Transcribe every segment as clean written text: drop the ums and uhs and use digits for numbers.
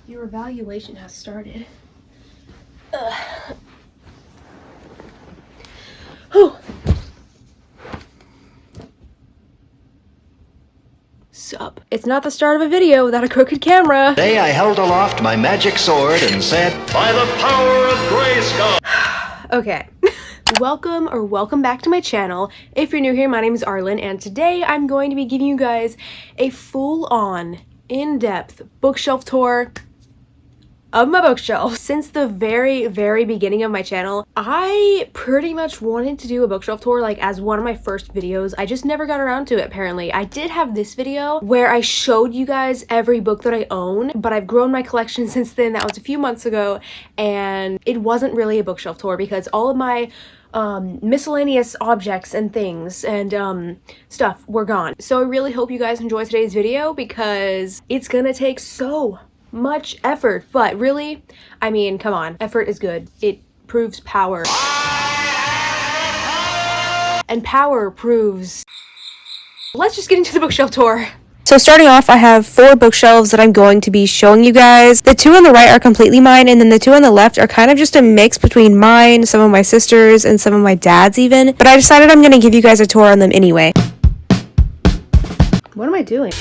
Your evaluation has started. Whew. Sup. It's not the start of a video without a crooked camera. Today I held aloft my magic sword and said, "By the power of Grayskull." Okay. Welcome back to my channel. If you're new here, my name is Arlin, and today I'm going to be giving you guys a full-on, in-depth bookshelf tour of my bookshelf. Since the very beginning of my channel, I pretty much wanted to do a bookshelf tour like as one of my first videos. I just never got around to it apparently. I did have this video where I showed you guys every book that I own, but I've grown my collection since then. That was a few months ago, and it wasn't really a bookshelf tour because all of my miscellaneous objects and things and stuff were gone. So I really hope you guys enjoy today's video because it's gonna take so much effort, but really, I mean, come on, effort is good. It proves power. And power proves... Let's just get into the bookshelf tour. So starting off, I have 4 bookshelves that I'm going to be showing you guys. The 2 on the right are completely mine, and then the 2 on the left are kind of just a mix between mine, some of my sisters, and some of my dad's even. But I decided I'm going to give you guys a tour on them anyway. What am I doing?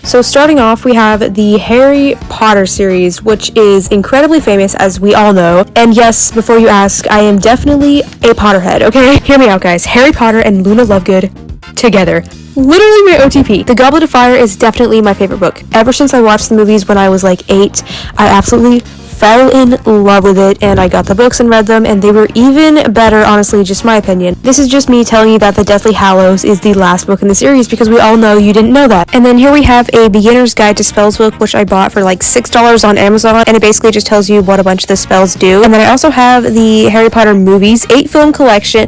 So starting off, we have the Harry Potter series, which is incredibly famous, as we all know. And yes, before you ask, I am definitely a Potterhead, okay? Hear me out, guys. Harry Potter and Luna Lovegood together. Literally my OTP. The Goblet of Fire is definitely my favorite book. Ever since I watched the movies when I was like 8, I absolutely fell in love with it, and I got the books and read them, and they were even better, honestly, just my opinion. This is just me telling you that the Deathly Hallows is the last book in the series, because we all know you didn't know that. And then here we have a Beginner's Guide to Spells book, which I bought for like $6 on Amazon, and it basically just tells you what a bunch of the spells do. And then I also have the Harry Potter movies 8-film collection.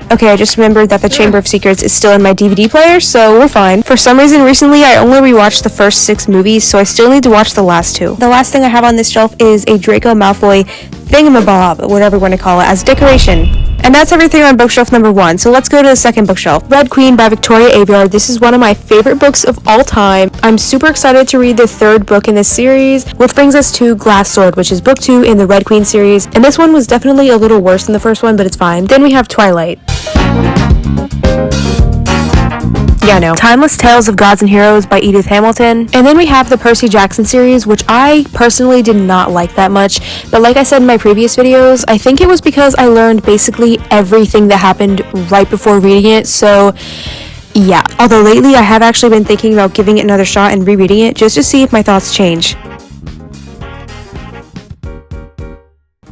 Okay, I just remembered that the Chamber of Secrets is still in my DVD player, so we're fine. For some reason, recently, I only rewatched the first 6 movies, so I still need to watch the last 2. The last thing I have on this shelf is a Draco Malfoy thingamabob, whatever you want to call it, as decoration. And that's everything on bookshelf number 1, so let's go to the second bookshelf. Red Queen by Victoria Aveyard. This is one of my favorite books of all time. I'm super excited to read the 3rd book in this series, which brings us to Glass Sword, which is book 2 in the Red Queen series. And this one was definitely a little worse than the first one, but it's fine. Then we have Twilight. Yeah, no. Timeless Tales of Gods and Heroes by Edith Hamilton. And then we have the Percy Jackson series, which I personally did not like that much. But like I said in my previous videos, I think it was because I learned basically everything that happened right before reading it. So yeah. Although lately I have actually been thinking about giving it another shot and rereading it just to see if my thoughts change.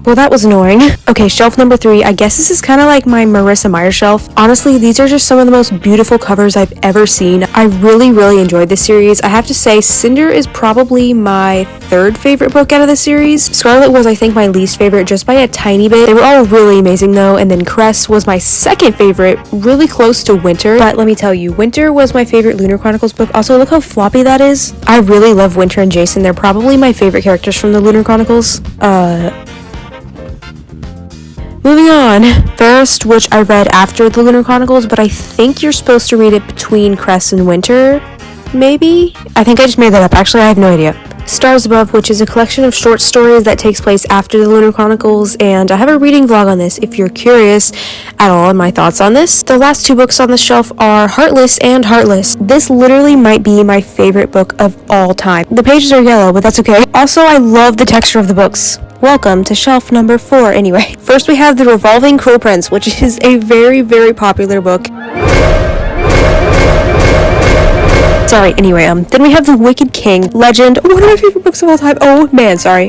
Well, that was annoying. Okay, shelf number 3. I guess this is kind of like my Marissa Meyer shelf. Honestly, these are just some of the most beautiful covers I've ever seen. I really enjoyed this series. I have to say, Cinder is probably my 3rd favorite book out of the series. Scarlet was, I think, my least favorite just by a tiny bit. They were all really amazing though, and then Cress was my 2nd favorite, really close to Winter. But let me tell you, Winter was my favorite Lunar Chronicles book. Also, look how floppy that is. I really love Winter and Jason. They're probably my favorite characters from the Lunar Chronicles. Moving on, Fairest, which I read after the Lunar Chronicles, but I think you're supposed to read it between Cress and Winter, maybe? I think I just made that up, actually I have no idea. Stars Above, which is a collection of short stories that takes place after the Lunar Chronicles, and I have a reading vlog on this if you're curious at all on my thoughts on this. The last 2 books on the shelf are Heartless and Heartless. This literally might be my favorite book of all time. The pages are yellow, but that's okay. Also, I love the texture of the books. Welcome to shelf number 4 anyway. First we have The Revolving Cruel Prince, which is a very popular book. Sorry, anyway, then we have The Wicked King, Legend, one of my favorite books of all time. Oh man, sorry.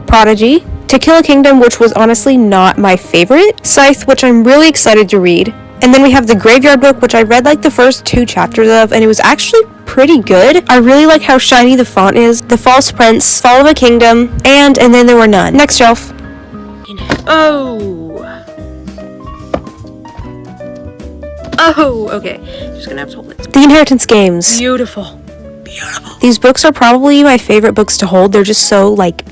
Prodigy, To Kill a Kingdom, which was honestly not my favorite. Scythe, which I'm really excited to read. And then we have The Graveyard Book, which I read like the first 2 chapters of, and it was actually pretty good. I really like how shiny the font is. The False Prince, Fall of a Kingdom, and then there were none. Next shelf. Oh, okay. Just gonna have to hold it. The Inheritance Games. Beautiful. These books are probably my favorite books to hold. They're just so, like,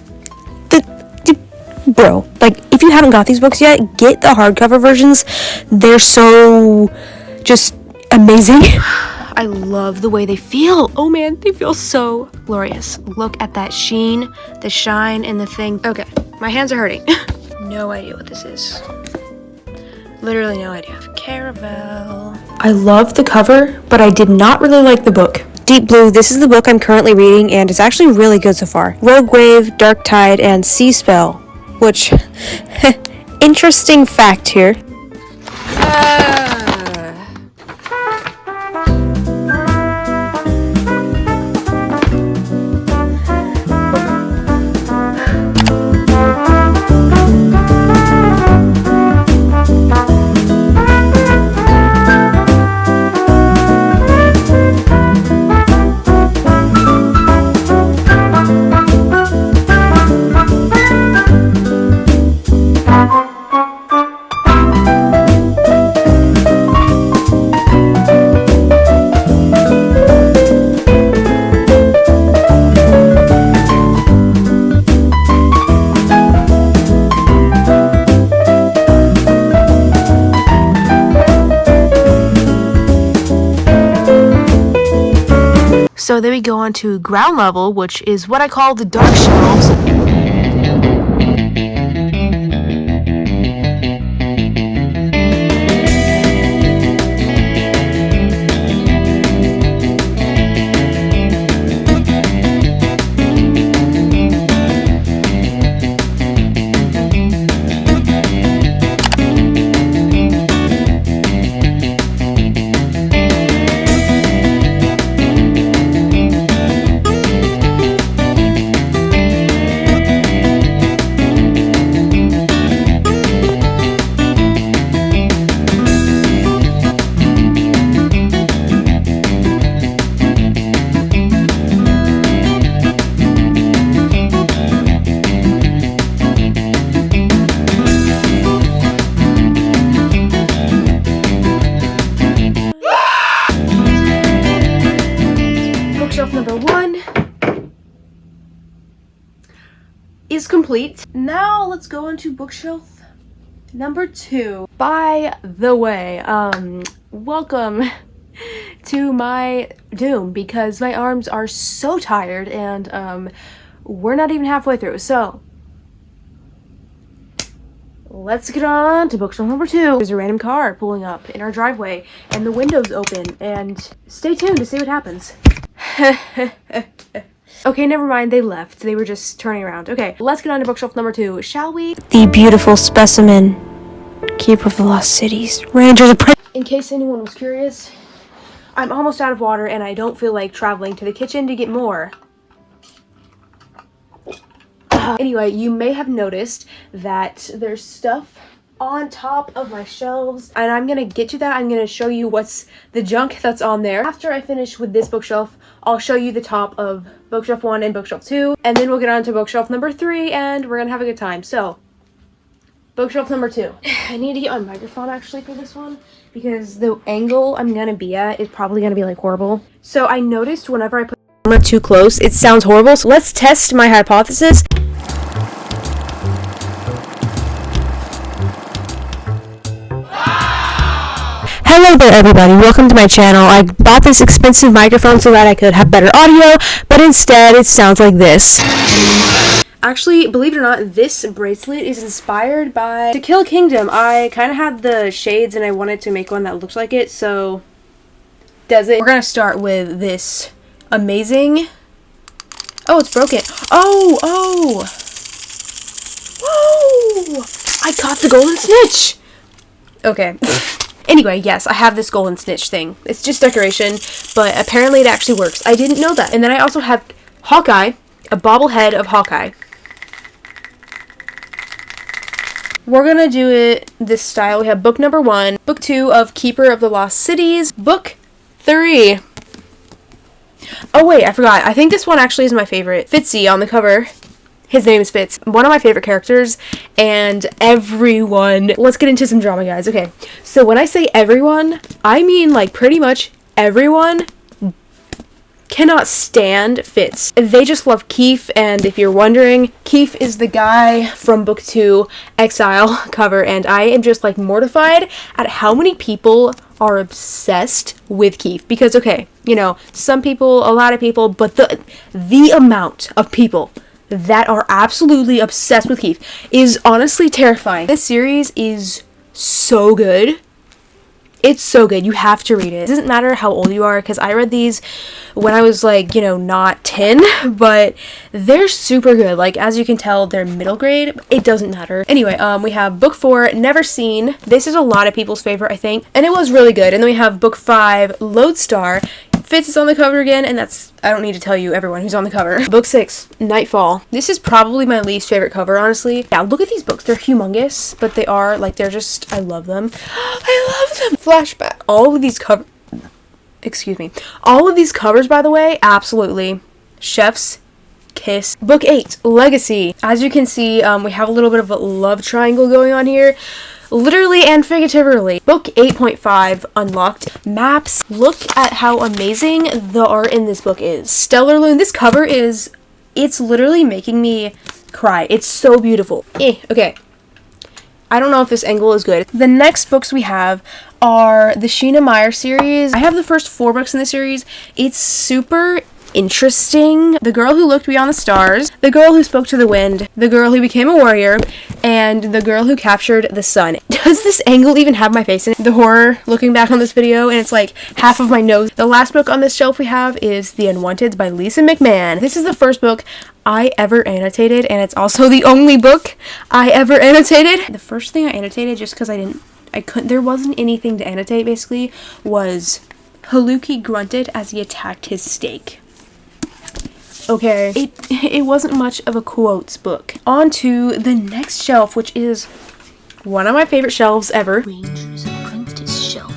bro, like, if you haven't got these books yet, get the hardcover versions. They're so just amazing. I love the way they feel. Oh man, they feel so glorious. Look at that sheen, the shine, and the thing. Okay, my hands are hurting. No idea what this is. Literally no idea. Caravel. I love the cover, but I did not really like the book. Deep Blue, this is the book I'm currently reading, and it's actually really good so far. Rogue Wave, Dark Tide, and Sea Spell, which, interesting fact here. So then we go on to ground level, which is what I call the dark shelves. Bookshelf number 1 is complete. Now let's go into bookshelf number 2. By the way, welcome to my doom, because my arms are so tired and we're not even halfway through. So let's get on to bookshelf number 2. There's a random car pulling up in our driveway and the window's open, and stay tuned to see what happens. Okay, never mind, they left. They were just turning around. Okay, let's get on to bookshelf number 2, shall we? The beautiful specimen, Keeper of the Lost Cities, Ranger's Apprentice. In case anyone was curious, I'm almost out of water and I don't feel like traveling to the kitchen to get more. Anyway, you may have noticed that there's stuff on top of my shelves, and I'm gonna get to that. I'm gonna show you what's the junk that's on there. After I finish with this bookshelf, I'll show you the top of bookshelf 1 and bookshelf 2, and then we'll get on to bookshelf number 3 and we're gonna have a good time. So, bookshelf number 2. I need to get my microphone actually for this one, because the angle I'm gonna be at is probably gonna be like horrible. So I noticed whenever I put the camera too close, it sounds horrible. So let's test my hypothesis. Hello there everybody, welcome to my channel. I bought this expensive microphone so that I could have better audio, but instead it sounds like this. Actually, believe it or not, this bracelet is inspired by To Kill a Kingdom. I kind of had the shades and I wanted to make one that looked like it, so does it. We're gonna start with this amazing... Oh, it's broken. Oh! Whoa! I caught the golden snitch! Okay. Anyway, yes, I have this golden snitch thing. It's just decoration, but apparently it actually works. I didn't know that. And then I also have Hawkeye, a bobblehead of Hawkeye. We're gonna do it this style. We have book number 1, book 2 of Keeper of the Lost Cities, book 3. Oh wait, I forgot. I think this one actually is my favorite. Fitzy on the cover. His name is Fitz. One of my favorite characters, and everyone... Let's get into some drama, guys. Okay, so when I say everyone, I mean, like, pretty much everyone cannot stand Fitz. They just love Keith, and if you're wondering, Keith is the guy from book 2, Exile cover, and I am just like mortified at how many people are obsessed with Keith. Because, okay, you know, some people, a lot of people, but the amount of people that are absolutely obsessed with Keith is honestly terrifying. This series is so good. It's so good. You have to read it. It doesn't matter how old you are, because I read these when I was like, you know, not 10, but they're super good. Like, as you can tell, they're middle grade. It doesn't matter. Anyway, we have book 4, Never Seen. This is a lot of people's favorite, I think, and it was really good. And then we have book 5, Lodestar. Fitz is on the cover again, and that's, I don't need to tell you everyone who's on the cover. Book 6, Nightfall. This is probably my least favorite cover, honestly. Yeah, look at these books. They're humongous, but they are, like, they're just, I love them. I love them. Flashback. All of these all of these covers, by the way, absolutely. Chef's kiss. Book 8, Legacy. As you can see, we have a little bit of a love triangle going on here. Literally and figuratively. Book 8.5, Unlocked. Maps. Look at how amazing the art in this book is. Stellar Loon. This cover is, it's literally making me cry. It's so beautiful. Okay. I don't know if this angle is good. The next books we have are the Sheena Meyer series. I have the first 4 books in the series. It's super interesting. The Girl Who Looked Beyond the Stars, The Girl Who Spoke to the Wind, The Girl Who Became a Warrior, and The Girl Who Captured the Sun. Does this angle even have my face in it? The horror looking back on this video, and it's like half of my nose. The last book on this shelf we have is The Unwanteds by Lisa McMahon. This is the first book I ever annotated, and it's also the only book I ever annotated. The first thing I annotated, just because there wasn't anything to annotate basically, was Haluki grunted as he attacked his steak. Okay, it wasn't much of a quotes book. On to the next shelf, which is one of my favorite shelves ever. Ranger's Apprentice shelf.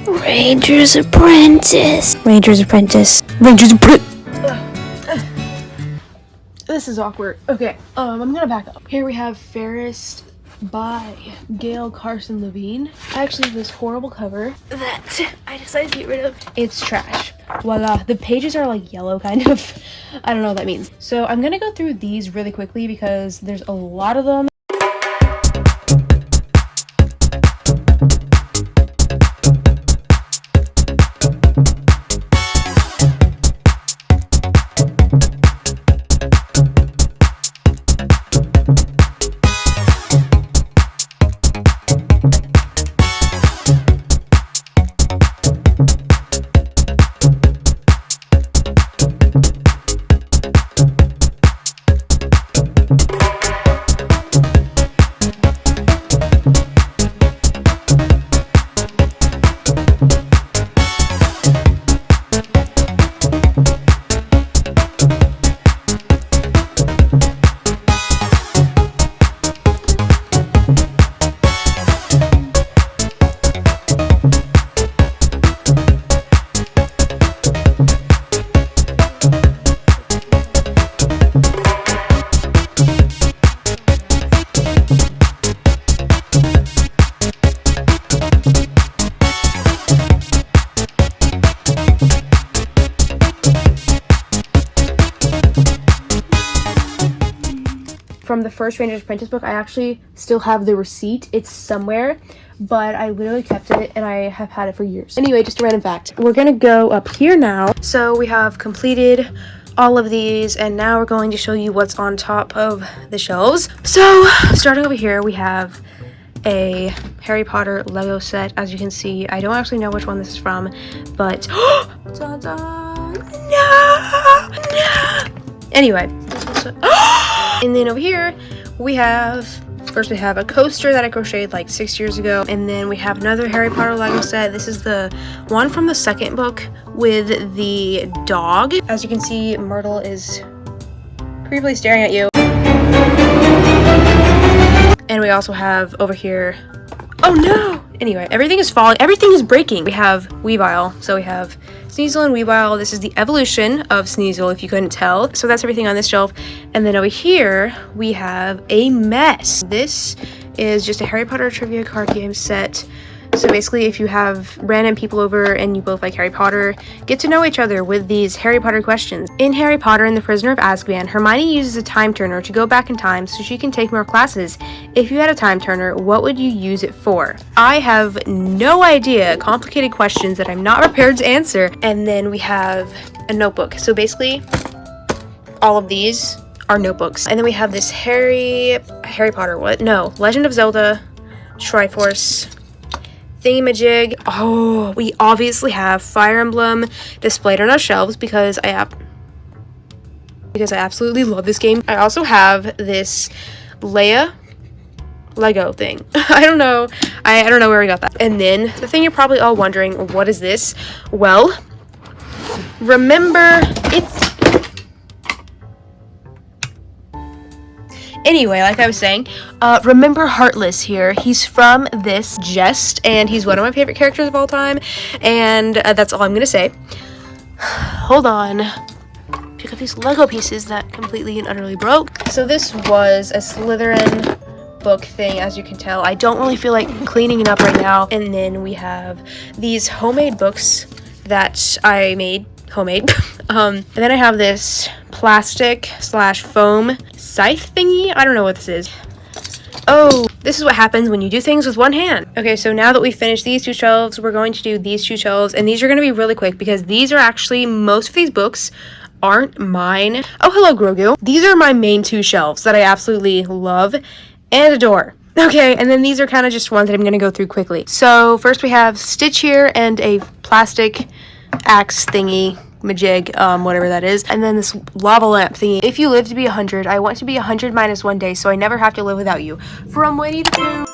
Ranger's Apprentice. Ranger's Apprentice. Ranger's Apprentice. This is awkward. Okay, I'm gonna back up. Here we have Ferris by Gail Carson Levine. I actually have this horrible cover that I decided to get rid of. It's trash. Voila. The pages are like yellow, kind of. I don't know what that means. So I'm gonna go through these really quickly because there's a lot of them. From the first Ranger's Apprentice book, I actually still have the receipt. It's somewhere, but I literally kept it and I have had it for years. Anyway, just a random fact. We're gonna go up here now. So we have completed all of these, and now we're going to show you what's on top of the shelves. So starting over here, we have a Harry Potter Lego set. As you can see, I don't actually know which one this is from, but ta-da! No! Anyway, this was and then over here we have a coaster that I crocheted like 6 years ago, and then we have another Harry Potter Lego set. This is the one from the second book with the dog. As you can see, Myrtle is creepily staring at you. And we also have over here, oh no! Anyway, everything is falling, everything is breaking. We have Weavile, so we have Sneasel and Weavile. This is the evolution of Sneasel, if you couldn't tell. So that's everything on this shelf. And then over here, we have a mess. This is just a Harry Potter trivia card game set. So basically, if you have random people over and you both like Harry Potter, get to know each other with these Harry Potter questions. In Harry Potter and the Prisoner of Azkaban, Hermione uses a time turner to go back in time so she can take more classes. If you had a time turner, what would you use it for? I have no idea. Complicated questions that I'm not prepared to answer. And then we have a notebook. So basically, all of these are notebooks. And then we have this Harry Potter, Legend of Zelda, Triforce, thingamajig. Oh, we obviously have Fire Emblem displayed on our shelves because I absolutely love this game. I also have this Lego thing. I don't know where we got that. And then the thing you're probably all wondering, what is this? Well, remember, anyway, like I was saying, remember Heartless here. He's from this Jest, and he's one of my favorite characters of all time, and that's all I'm gonna say. Hold on. Pick up these Lego pieces that completely and utterly broke. So this was a Slytherin book thing, as you can tell. I don't really feel like cleaning it up right now. And then we have these homemade books that I made homemade. And then I have this plastic/foam scythe thingy. I don't know what this is. Oh, this is what happens when you do things with one hand. Okay, so now that we finished these two shelves, we're going to do these two shelves, and these are going to be really quick because these are actually, most of these books aren't mine. Oh, hello, Grogu. These are my main two shelves that I absolutely love and adore. Okay, and then these are kind of just ones that I'm going to go through quickly. So first we have Stitch here and a plastic axe thingy, majig, whatever that is, and then this lava lamp thingy. If you live to be 100, I want to be 100 minus 1 day so I never have to live without you. From Winnie the Pooh.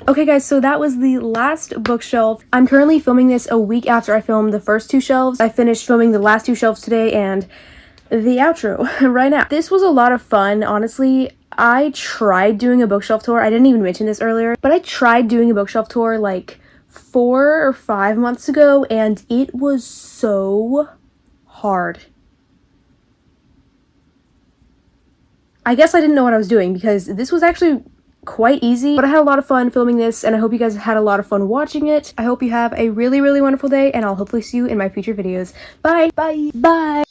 Okay guys, so that was the last bookshelf. I'm currently filming this a week after I filmed the first two shelves. I finished filming the last two shelves today and the outro right now. This was a lot of fun, honestly. I tried doing a bookshelf tour. I didn't even mention this earlier, but I tried doing a bookshelf tour like 4 or 5 months ago, and it was so hard. I guess I didn't know what I was doing because this was actually quite easy, but I had a lot of fun filming this, and I hope you guys had a lot of fun watching it. I hope you have a really, really wonderful day, and I'll hopefully see you in my future videos. Bye! Bye! Bye!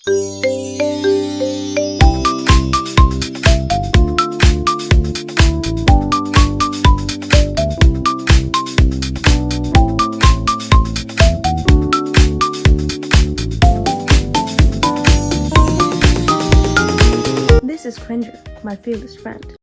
This is Cringer, my fearless friend.